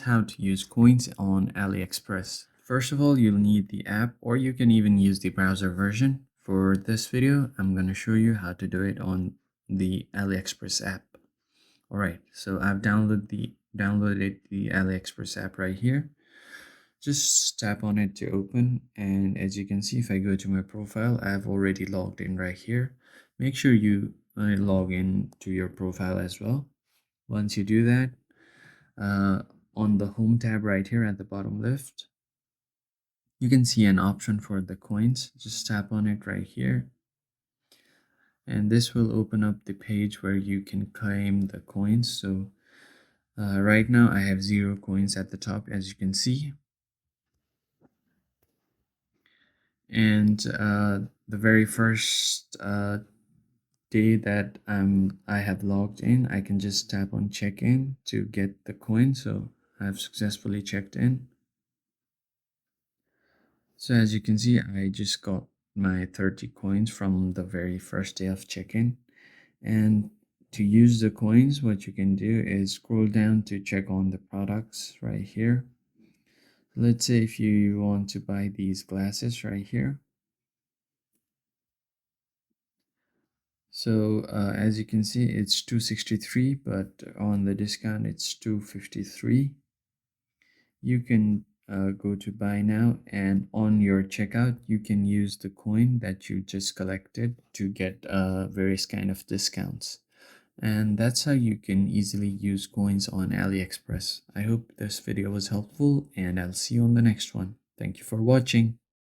How to use coins on AliExpress. First of all, you'll need the app, or you can even use the browser version. For this video, I'm going to show you how to do it on the AliExpress app. Alright, so I've downloaded the AliExpress app right here. Just tap on it to open, and as you can see, if I go to my profile, I've already logged in right here. Make sure you log in to your profile as well. Once you do that, uh, on the home tab right here at the bottom left, you can see an option for the coins. Just tap on it right here, and this will open up the page where you can claim the coins. So right now I have 0 coins at the top, as you can see, and the very first day that I have logged in, I can just tap on check in to get the coin. So I've successfully checked in. So as you can see, I just got my 30 coins from the very first day of check-in. And to use the coins, what you can do is scroll down to check on the products right here. Let's say if you want to buy these glasses right here. So as you can see, it's 263, but on the discount it's 253. You can go to buy now, and on your checkout you can use the coin that you just collected to get various kind of discounts. And that's how you can easily use coins on AliExpress. I hope this video was helpful, and I'll see you on the next one. Thank you for watching.